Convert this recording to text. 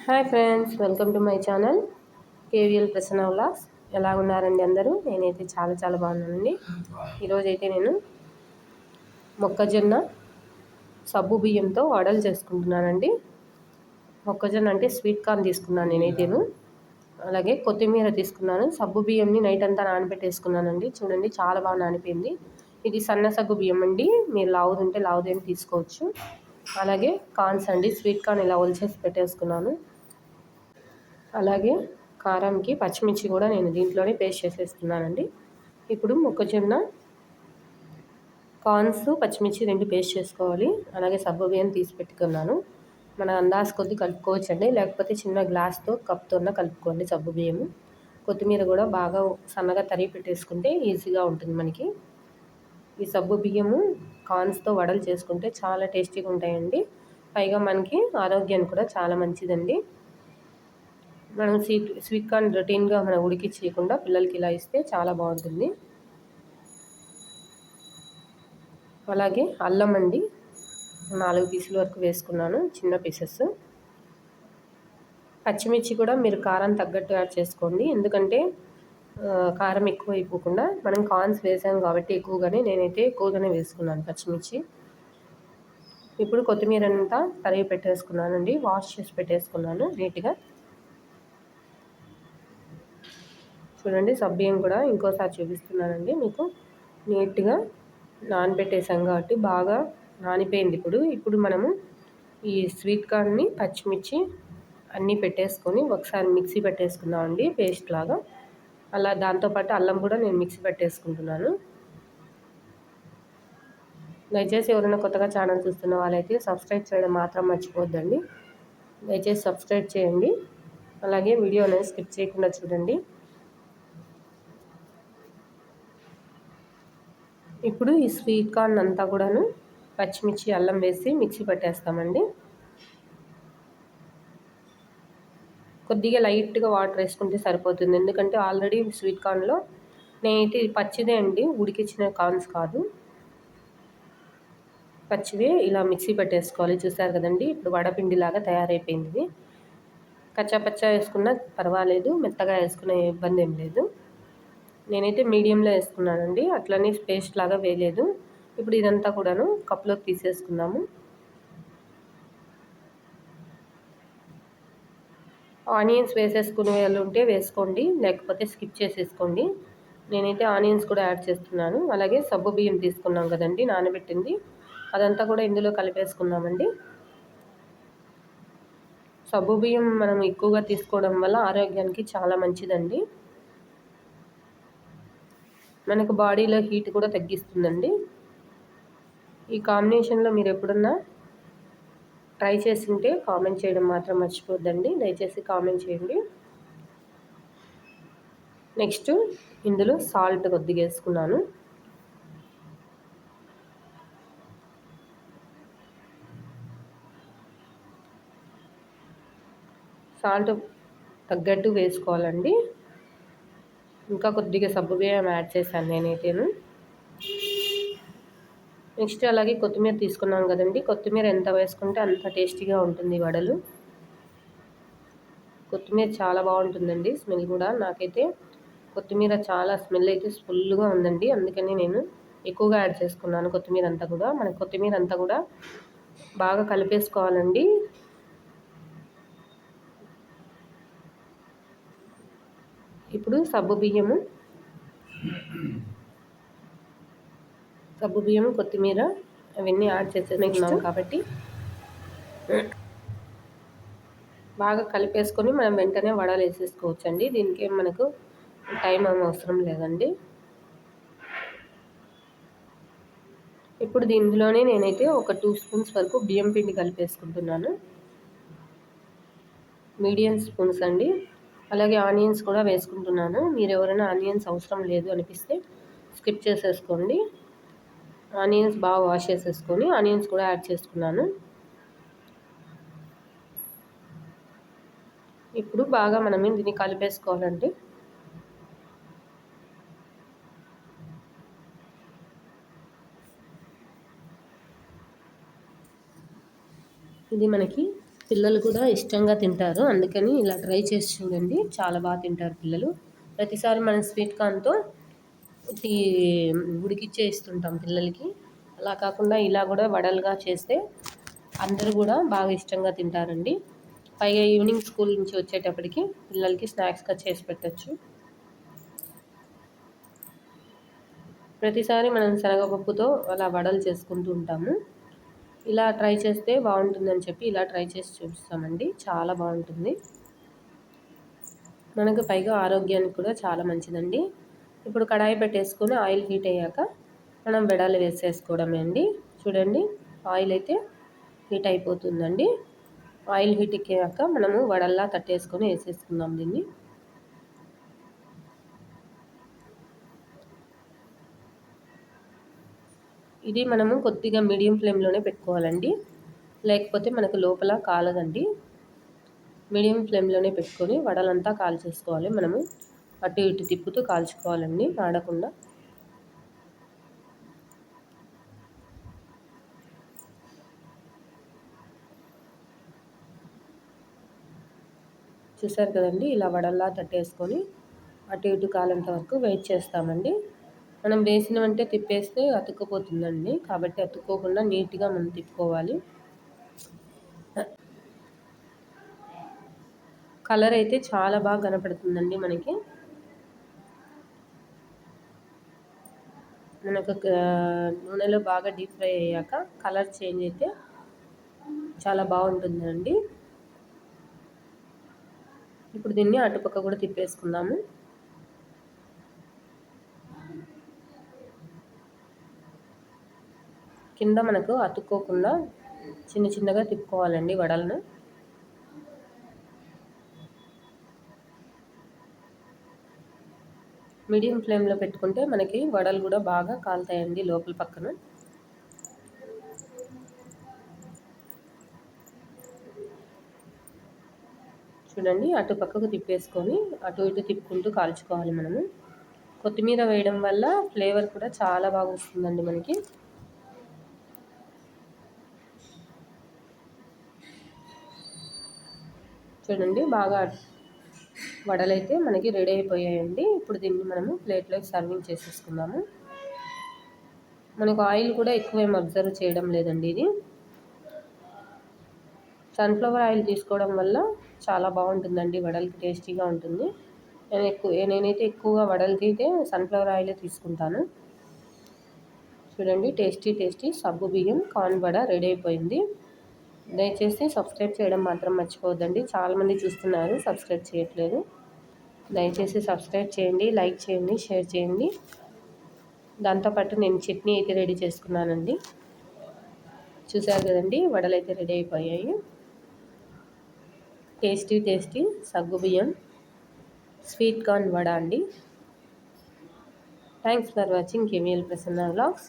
Hi friends, welcome to my channel KVL Prasanna vlogs. ఎలా ఉన్నారండి అందరూ? నేనైతే చాలా బాగున్నానండి. ఈరోజైతే నేను మొక్కజొన్న సబ్బు బియ్యంతో వడలు చేసుకుంటున్నానండి. మొక్కజొన్న అంటే స్వీట్ కార్న్ తీసుకున్నాను నేనైతేను. అలాగే కొత్తిమీర తీసుకున్నాను. సబ్బు బియ్యంని నైట్ అంతా నానబెట్టేసుకున్నానండి. చూడండి, చాలా బాగా నానిపోయింది. ఇది సన్న సగ్గు బియ్యం అండి. మీరు లావుదుంటే లావుదేమి తీసుకోవచ్చు. అలాగే కార్న్స్ అండి, స్వీట్ కార్న్ ఇలా ఒలిచేసి పెట్టేసుకున్నాను. అలాగే కారంకి పచ్చిమిర్చి కూడా నేను దీంట్లోనే పేస్ట్ చేసేస్తున్నానండి. ఇప్పుడు మొక్కజొన్న, కార్న్స్, పచ్చిమిర్చి రెండు పేస్ట్ చేసుకోవాలి. అలాగే సబ్బు బియ్యం తీసి పెట్టుకున్నాను. మన అందాజ కొద్ది కలుపుకోవచ్చండి, లేకపోతే చిన్న గ్లాస్తో కప్తో కలుపుకోండి సబ్బు బియ్యము. కొత్తిమీర కూడా బాగా సన్నగా తరిగి పెట్టేసుకుంటే ఈజీగా ఉంటుంది మనకి. ఈ సబ్బు బియ్యము కార్న్స్తో వడలు చేసుకుంటే చాలా టేస్టీగా ఉంటాయండి. పైగా మనకి ఆరోగ్యానికి కూడా చాలా మంచిదండి. మనం స్వీట్ కార్న్ రొటీన్గా మనం ఉడికించకుండా పిల్లలకి ఇలా ఇస్తే చాలా బాగుంటుంది. అలాగే అల్లం అండి, 4 పీసుల వరకు వేసుకున్నాను, చిన్న పీసెస్. పచ్చిమిర్చి కూడా మీరు కారం తగ్గట్టు యాడ్ చేసుకోండి, ఎందుకంటే కారం ఎక్కువ అయిపోకుండా. మనం కార్న్స్ వేసాం కాబట్టి నేనైతే ఎక్కువగానే వేసుకున్నాను పచ్చిమిర్చి. ఇప్పుడు కొత్తిమీర అంతా తరిగి పెట్టేసుకున్నానండి, వాష్ చేసి పెట్టేసుకున్నాను నీట్గా. చూడండి, సబ్బియ్యం కూడా ఇంకోసారి చూపిస్తున్నానండి మీకు. నీట్గా నానబెట్టేసాం కాబట్టి బాగా నానిపోయింది. ఇప్పుడు మనము ఈ స్వీట్ కార్న్ని, పచ్చిమిర్చి అన్నీ పెట్టేసుకొని ఒకసారి మిక్సీ పెట్టేసుకుందామండి, పేస్ట్ లాగా. అలా దాంతోపాటు అల్లం కూడా నేను మిక్సీ పెట్టేసుకుంటున్నాను. దయచేసి ఎవరైనా కొత్తగా ఛానల్ చూస్తున్న వాళ్ళైతే సబ్స్క్రైబ్ చేయడం మాత్రం మర్చిపోవద్దండి. దయచేసి సబ్స్క్రైబ్ చేయండి. అలాగే వీడియో అనేది స్కిప్ చేయకుండా చూడండి. ఇప్పుడు ఈ స్వీట్ కార్న్ అంతా కూడాను పచ్చిమిర్చి, అల్లం వేసి మిక్సీ పట్టేస్తామండి. కొద్దిగా లైట్గా వాటర్ వేసుకుంటే సరిపోతుంది, ఎందుకంటే ఆల్రెడీ స్వీట్ కార్న్లో నేనైతే పచ్చిదే అండి, ఉడికించిన కార్న్స్ కాదు, పచ్చివే ఇలా మిక్సీ పెట్టేసుకోవాలి. చూసారు కదండి, ఇప్పుడు వడపిండిలాగా తయారైపోయింది. కచ్చాపచ్చా వేసుకున్నా పర్వాలేదు, మెత్తగా వేసుకునే ఇబ్బంది ఏం లేదు. నేనైతే మీడియంలో వేసుకున్నానండి, అట్లనే పేస్ట్ లాగా వేయలేదు. ఇప్పుడు ఇదంతా కూడాను కప్లోకి తీసేసుకుందాము. ఆనియన్స్ వేసేసుకునే వాళ్ళు ఉంటే వేసుకోండి, లేకపోతే స్కిప్ చేసేసుకోండి. నేనైతే ఆనియన్స్ కూడా యాడ్ చేస్తున్నాను. అలాగే సబ్బు బియ్యం తీసుకున్నాం కదండి నానబెట్టింది, అదంతా కూడా ఇందులో కలిపేసుకున్నామండి. సబ్బు బియ్యం మనం ఎక్కువగా తీసుకోవడం వల్ల ఆరోగ్యానికి చాలా మంచిదండి. మనకు బాడీలో హీట్ కూడా తగ్గిస్తుందండి. ఈ కాంబినేషన్లో మీరు ఎప్పుడన్నా ట్రై చేసి ఉంటే కామెంట్ చేయడం మాత్రం మర్చిపోద్దండి, దయచేసి కామెంట్ చేయండి. నెక్స్ట్ ఇందులో సాల్ట్ కొద్దిగా వేసుకున్నాను. సాల్ట్ తగ్గట్టు వేసుకోవాలండి. ఇంకా కొద్దిగా సబ్బు బియ్యం యాడ్ చేశాను నేనైతేను. నెక్స్ట్ అలాగే కొత్తిమీర తీసుకున్నాం కదండి, కొత్తిమీర ఎంత వేసుకుంటే అంత టేస్టీగా ఉంటుంది వడలు. కొత్తిమీర చాలా బాగుంటుందండి, స్మెల్ కూడా. నాకైతే కొత్తిమీర చాలా స్మెల్ అయితే ఫుల్గా ఉందండి, అందుకని నేను ఎక్కువగా యాడ్ చేసుకున్నాను కొత్తిమీర అంతా కూడా. మన కొత్తిమీర అంతా కూడా బాగా కలిపేసుకోవాలండి. ఇప్పుడు సబ్బు బియ్యము, కొత్తిమీర అవన్నీ యాడ్ చేసేసుకున్నాం కాబట్టి బాగా కలిపేసుకొని మనం వెంటనే వడలు వేసేసుకోవచ్చండి. దీనికి మనకు టైం అవసరం లేదండి. ఇప్పుడు దీనిలోనే నేనైతే ఒక 2 స్పూన్స్ వరకు బియ్యం పిండి కలిపేసుకుంటున్నాను, మీడియం స్పూన్స్ అండి. అలాగే ఆనియన్స్ కూడా వేసుకుంటున్నాను. మీరు ఎవరైనా ఆనియన్స్ అవసరం లేదు అనిపిస్తే స్కిప్ చేసేసుకోండి. ఆనియన్స్ బాగా వాష్ చేసేసుకొని ఆనియన్స్ కూడా యాడ్ చేసుకున్నాను. ఇప్పుడు బాగా మనం దీన్ని కలిపేసుకోవాలండి. ఇది మనకి పిల్లలు కూడా ఇష్టంగా తింటారు, అందుకని ఇలా ట్రై చేసి చూడండి, చాలా బాగా తింటారు పిల్లలు. ప్రతిసారి మనం స్వీట్ కార్న్తో టీ ఉడికిచ్చే ఇస్తుంటాం పిల్లలకి. అలా కాకుండా ఇలా కూడా వడలుగా చేస్తే అందరూ కూడా బాగా ఇష్టంగా తింటారండి. పైగా ఈవినింగ్ స్కూల్ నుంచి వచ్చేటప్పటికి పిల్లలకి స్నాక్స్గా చేసి పెట్టచ్చు. ప్రతిసారి మనం శనగపప్పుతో అలా వడలు చేసుకుంటూ ఉంటాము. ఇలా ట్రై చేస్తే బాగుంటుందని చెప్పి ఇలా ట్రై చేసి చూపిస్తామండి. చాలా బాగుంటుంది, మనకు పైగా ఆరోగ్యానికి కూడా చాలా మంచిదండి. ఇప్పుడు కడాయి పెట్టేసుకొని ఆయిల్ హీట్ అయ్యాక మనం వడలు వేసేసుకోవడమే అండి. చూడండి, ఆయిల్ అయితే హీట్ అయిపోతుందండి. ఆయిల్ హీట్ ఎక్కాక మనము వడల్లా తట్టేసుకొని వేసేసుకుందాం దీన్ని. ఇది మనము కొద్దిగా మీడియం ఫ్లేమ్లోనే పెట్టుకోవాలండి, లేకపోతే మనకు లోపల కాలదండి. మీడియం ఫ్లేమ్లోనే పెట్టుకొని వడలంతా కాల్చేసుకోవాలి. మనము అటు ఇటు తిప్పుతూ కాల్చుకోవాలండి, మాడకుండా. చూసారు కదండి, ఇలా వడల్లా తట్టేసుకొని అటు ఇటు కాలేంత వరకు వెయిట్ చేస్తామండి. మనం వేసినవంటే తిప్పేస్తే అతుక్కుపోతుందండి, కాబట్టి అతుక్కోకుండా నీట్గా మనం తిప్పుకోవాలి. కలర్ అయితే చాలా బాగా కనపడుతుందండి మనకి. మనకు నూనెలో బాగా డీప్ ఫ్రై అయ్యాక కలర్ చేంజ్ అయితే చాలా బాగుంటుందండి. ఇప్పుడు దీన్ని అటుపక్క కూడా తిప్పేసుకుందాము. కింద మనకు అతుక్కోకుండా చిన్న చిన్నగా తిప్పుకోవాలండి వడలను. మీడియం ఫ్లేమ్లో పెట్టుకుంటే మనకి వడలు కూడా బాగా కాలుతాయండి లోపల పక్కన. చూడండి, అటు పక్కకు తిప్పేసుకొని అటు ఇటు తిప్పుకుంటూ కాల్చుకోవాలి మనము. కొత్తిమీర వేయడం వల్ల ఫ్లేవర్ కూడా చాలా బాగా వస్తుందండి మనకి. చూడండి, బాగా వడలైతే మనకి రెడీ అయిపోయాయండి. ఇప్పుడు దీన్ని మనము ప్లేట్లోకి సర్వింగ్ చేసేసుకుందాము. మనకు ఆయిల్ కూడా ఎక్కువేం అబ్జర్వ్ చేయడం లేదండి. ఇది సన్ఫ్లవర్ ఆయిల్ తీసుకోవడం వల్ల చాలా బాగుంటుందండి, వడలకి టేస్టీగా ఉంటుంది. నేనైతే ఎక్కువగా వడలకి అయితే సన్ఫ్లవర్ ఆయిలే తీసుకుంటాను. చూడండి, టేస్టీ సగ్గు బియ్యం కార్న్ వడ రెడీ అయిపోయింది. దయచేసి సబ్స్క్రైబ్ చేయడం మాత్రం మర్చిపోవద్దండి. చాలామంది చూస్తున్నారు, సబ్స్క్రైబ్ చేయట్లేదు. దయచేసి సబ్స్క్రైబ్ చేయండి, లైక్ చేయండి, షేర్ చేయండి. దాంతోపాటు నేను చట్నీ అయితే రెడీ చేసుకున్నానండి. చూసారు కదండి, వడలు అయితే రెడీ అయిపోయాయి. టేస్టీ సగ్గుబియ్యం స్వీట్ కార్న్ వడ అండి. Thanks for watching KVL Prasanna vlogs.